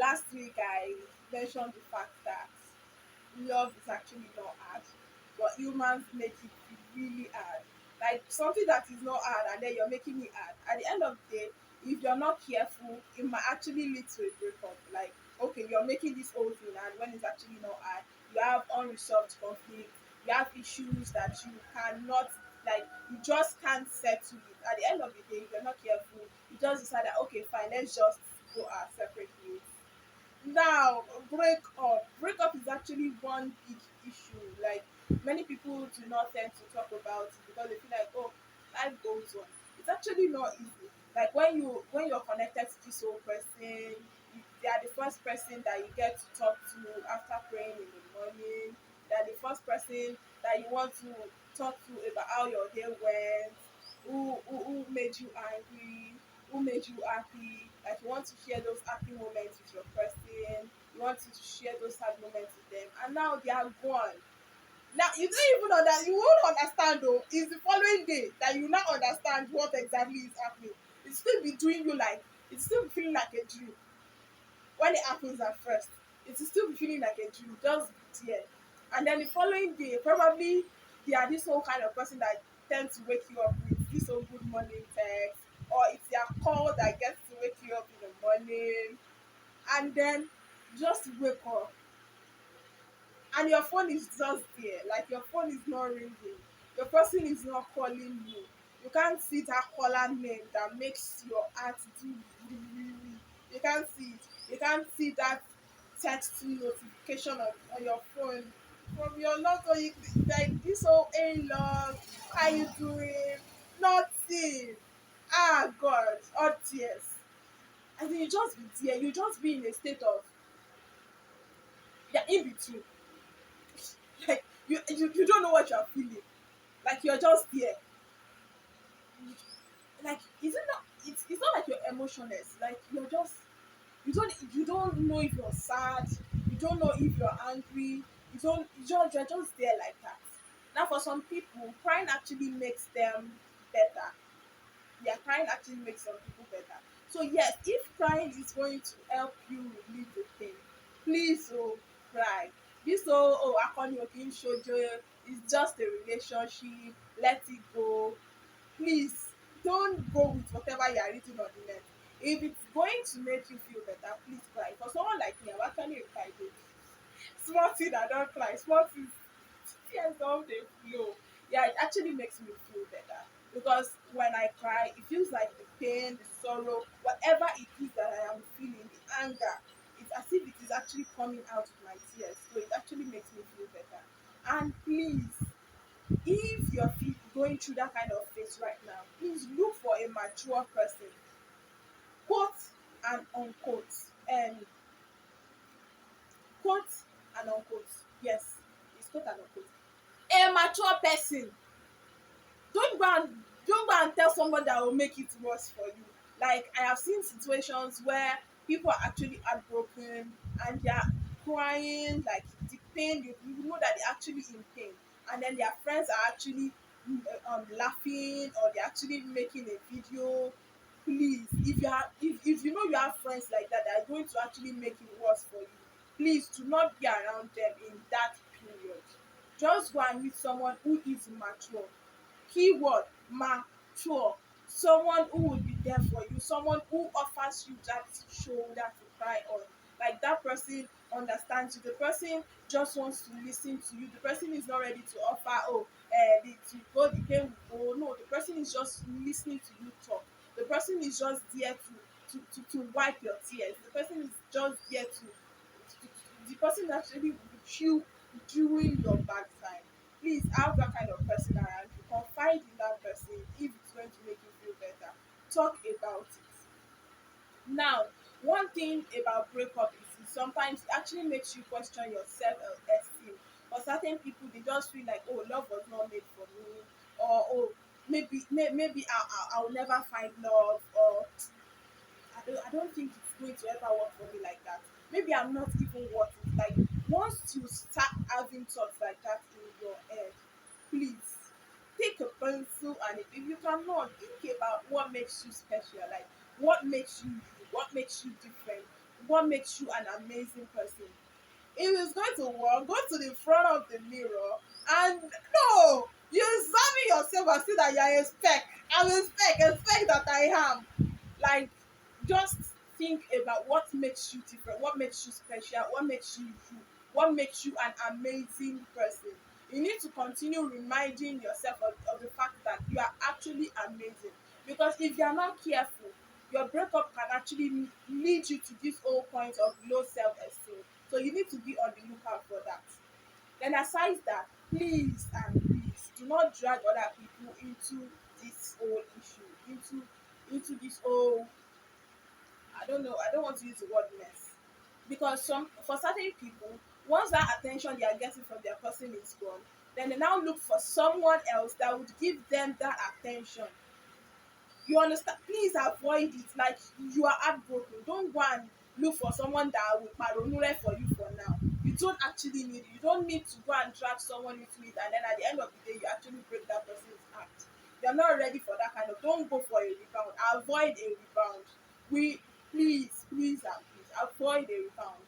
last week I mentioned the fact that love is actually not hard, but humans make it really hard. Like something that is not hard, and then you're making it hard. At the end of the day, if you're not careful, it might actually lead to a breakup. Like, okay, you're making this whole thing, and when it's actually not hard, you have unresolved conflict, you have issues that you cannot, like, you just can't settle it. At the end of the day, if you're not careful, you just decide that, okay, fine, let's just go our separate ways. Now, breakup is actually one big issue. Like, many people do not tend to talk about it because they feel like, oh, life goes on. It's actually not easy. Like, when you're connected to this whole person, they are the first person that you get to talk to after praying in the morning. They are the first person that you want to talk to about how your day went, who made you angry, who made you happy. Like, you want to share those happy moments with your person, you want to share those sad moments with them, and now they are gone. Now you don't even know that, you won't understand though. It's the following day that you now understand what exactly is happening. It still be doing you like, it's still feeling like a dream when it happens at first. It will still be feeling like a dream, just be there. And then the following day, probably they are this whole kind of person that tends to wake you up with this whole good morning text, or it's their call that gets to wake you up in the morning, and then just wake up and your phone is just there, like your phone is not ringing, your person is not calling you, you can't see that caller name that makes your heart do really. You can't see it. You can't see that text notification on your phone from your loved one. Like this whole, hey love, how you doing, nothing. Ah god, all tears. And then you just be there, you just be in a state of, you're in between. Like, you don't know what you're feeling. Like, you're just there. Like, is it not, it's not like you're emotionless. Like, you don't know if you're sad, you don't know if you're angry, you're just there like that. Now for some people, crying actually makes them better. Yeah, crying actually makes some people better. So yes, if crying is going to help you relieve the pain, please, oh, cry. This whole, oh, akoni okin shoujo is just a relationship, let it go. Please don't go with whatever you are reading on the net. If it's going to make you feel better, please cry. For someone like me, I'm actually a cry baby. Small thing I don't cry, small thing tears don't dey flow. Yeah, it actually makes me feel better because when I cry, it feels like the pain, the sorrow, whatever it is that I am feeling, the anger, it's as if it is actually coming out with my tears. So it actually makes me feel better. And please, if you're going through that kind of phase right now, please look for a mature person, quote and unquote, and quote and unquote. Yes, it's quote and unquote. A mature person. Don't go and tell someone that will make it worse for you. Like, I have seen situations where people are actually heartbroken and they are crying, like the pain, you know that they're actually in pain, and then their friends are actually laughing, or they're actually making a video. Please, if you know you have friends like that that are going to actually make it worse for you, please do not be around them in that period. Just go and meet someone who is mature. Keyword mature. Someone who will be there for you, someone who offers you that shoulder to cry on. Like, that person understands you, the person just wants to listen to you, the person is not ready to offer, oh, to go, the pain will go. No, the person is just listening to you talk. The person is just there to wipe your tears. The person is just there the person is actually with you during your bad time. Please have that kind of person around you. Confide in that person if it's going to make you feel better. Talk about it. Now, one thing about breakup is sometimes it actually makes you question your self-esteem. For certain people, they just feel like, oh, love was not made for me, or oh, maybe I'll never find love, or I don't think it's going to ever work for me like that. Maybe I'm not even worth it. Like, once you start having thoughts like that in your head, please take a pencil, and if you cannot, think about what makes you special, like what makes you you, what makes you different, what makes you an amazing person. If it's going to work, go to the front of the mirror and no, you're examine yourself and see that you're a speck. I'm a speck that I am. Like, just think about what makes you different, what makes you special, what makes you you, what makes you an amazing person. You need to continue reminding yourself of the fact that you are actually amazing. Because if you are not careful, your breakup can actually lead you to this whole point of low self-esteem. So you need to be on the lookout for that. Then aside that, please and please do not drag other people into this whole issue, into this whole, I don't know, I don't want to use the word mess. Because some for certain people, once that attention they are getting from their person is gone, then they now look for someone else that would give them that attention. You understand? Please avoid it. Like, you are heartbroken, don't go and look for someone that will paronure for you for now. You don't actually need it. You don't need to go and drag someone into it, and then at the end of the day you actually break that person's heart. You're not ready for that kind of, don't go for a rebound. Avoid a rebound. We please and please avoid a rebound.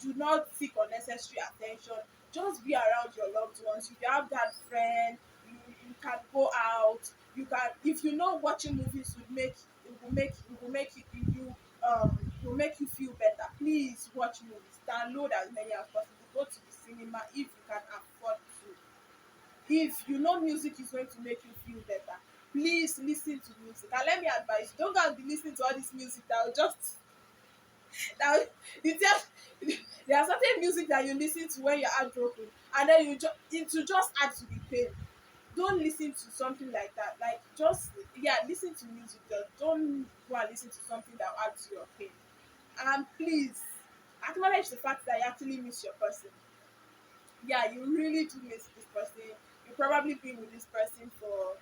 Do not seek unnecessary attention. Just be around your loved ones. If you have that friend, you can go out. You can, if you know watching movies would make, it will make will make you feel better. Please watch movies. Download as many as possible. Go to the cinema if you can afford to. If you know music is going to make you feel better, please listen to music. And let me advise you, don't go and be listening to all this music that will just that you just there are certain music that you listen to when you're heartbroken, and then it will just add to the pain. Don't listen to something like that. Like, just, yeah, listen to music, just don't go and listen to something that will add to your pain. And please acknowledge the fact that you actually miss your person. Yeah, you really do miss this person. You probably been with this person for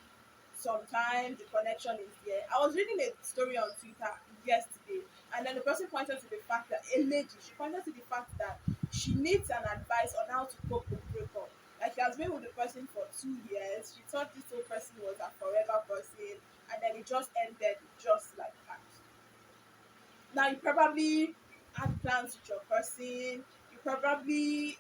some time, the connection is there. I was reading a story on Twitter yesterday, and then the person pointed to the fact that a lady, she pointed to the fact that she needs an advice on how to cope with breakup. Like, she has been with the person for 2 years. She thought this whole person was a forever person, and then it just ended just like that. Now, you probably had plans with your person. You probably,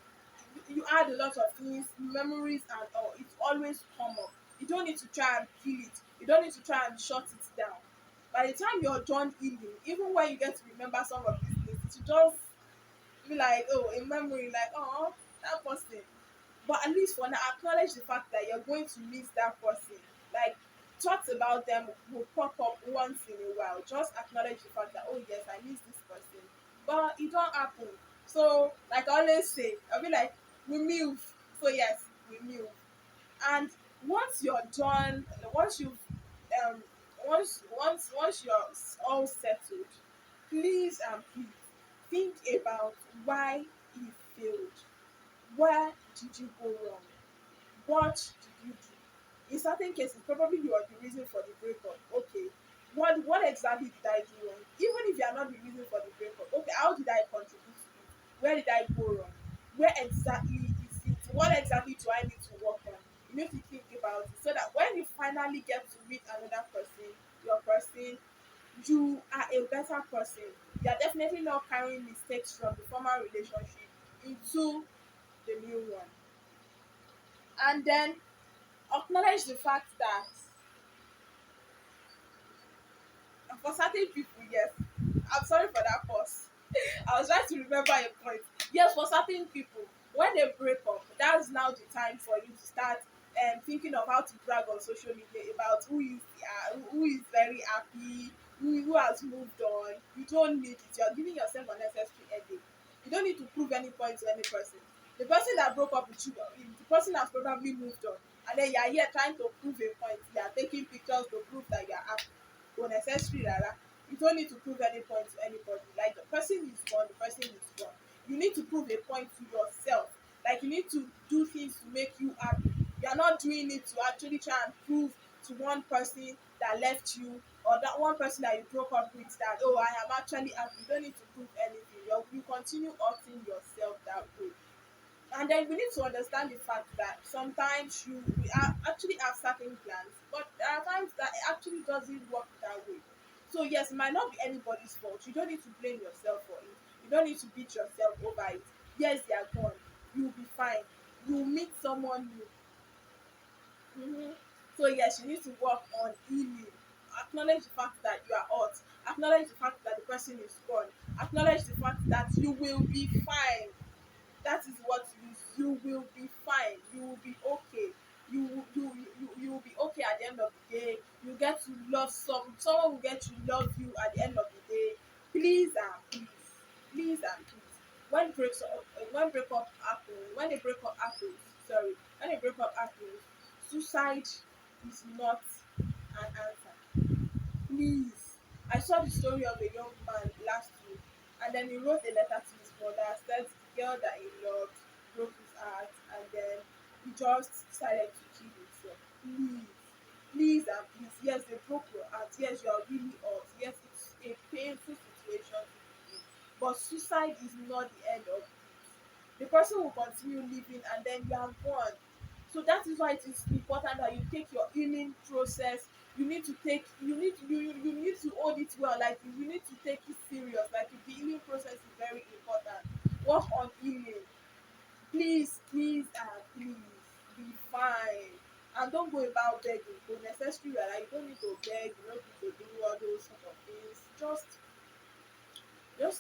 you add a lot of things, memories and all. It's always come up. You don't need to try and kill it. You don't need to try and shut it down. By the time you're done healing, even when you get to remember some of these things, it will just be like, oh, a memory, like, oh, that person. But at least for now, acknowledge the fact that you're going to miss that person. Like, thoughts about them will pop up once in a while. Just acknowledge the fact that, oh yes, I miss this person. But it don't happen. So, like I always say, I'll be like, we move. So yes, we move. And once you're done, once you've um once you're all settled, please and please think about why he failed. Where did you go wrong? What did you do? In certain cases, probably you are the reason for the breakup. Okay. What exactly did I do wrong? Even if you are not the reason for the breakup, okay, how did I contribute to it? Where did I go wrong? Where exactly is it? What exactly do I need to work on? You need to think about it so that when you finally get to meet another person, your person, you are a better person. You are definitely not carrying mistakes from the former relationship into the new one. And then acknowledge the fact that for certain people, yes, I'm sorry for that pause. I was trying to remember a point. Yes, for certain people, when they break up, that's now the time for you to start thinking of how to brag on social media about who is very happy, who has moved on. You don't need it. You're giving yourself unnecessary headache. You don't need to prove any point to any person. The person that broke up with you, the person has probably moved on, and then you are here trying to prove a point. You are taking pictures to prove that you are happy. Unnecessary rara. You don't need to prove any point to anybody. Like, the person is gone, the person is gone. You need to prove a point to yourself. Like, you need to do things to make you happy. You are not doing it to actually try and prove to one person that left you, or that one person that you broke up with, that, oh, I am actually happy. You don't need to prove anything. You continue hurting yourself that way. And then we need to understand the fact that sometimes we are actually have certain plans, but there are times that it actually doesn't work that way. So yes, it might not be anybody's fault. You don't need to blame yourself for it. You don't need to beat yourself over it. Yes, they are gone. You'll be fine. You'll meet someone new. So yes, you need to work on healing. Acknowledge the fact that you are hurt. Acknowledge the fact that the person is gone. Acknowledge the fact that you will be fine. That is what you will be fine. You will be okay. You will be okay at the end of the day. You get to love someone will get to love you at the end of the day. Please and please and please. When a breakup happens, sorry, when a breakup happens, suicide is not an answer. Please. I saw the story of a young man last week, and then he wrote a letter to his mother, said the girl that he loved broke his heart, and then he just decided to kill himself. Please, please and please. Yes, they broke your heart. Yes, you are really hurt. Yes, it's a painful situation to be in, but suicide is not the end of it. The person will continue living, and then you are gone. So that is why it is important that you take your healing process. You need to take you need to hold it well. Like you need to take it serious. Like the healing process is very important. Work on healing. Please, please, and please be fine. And don't go about begging for necessary. Like you don't need to beg. You don't need to do all those sort of things. Just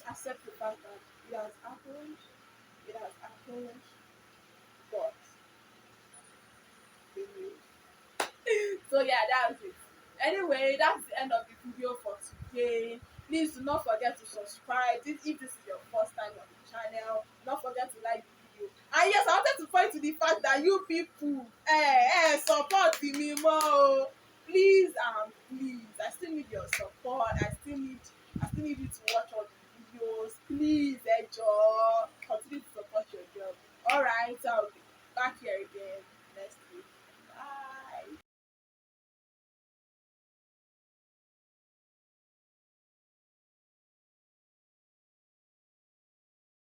accept the fact that it has happened. It has happened. But so yeah, that's it. Anyway, that's the end of the video for today. Please do not forget to subscribe. If this is your first time on the channel, don't forget to like the video. And yes, I wanted to point to the fact that you people support me more. Please please, I still need your support. I still need you to watch all the videos. Please, enjoy.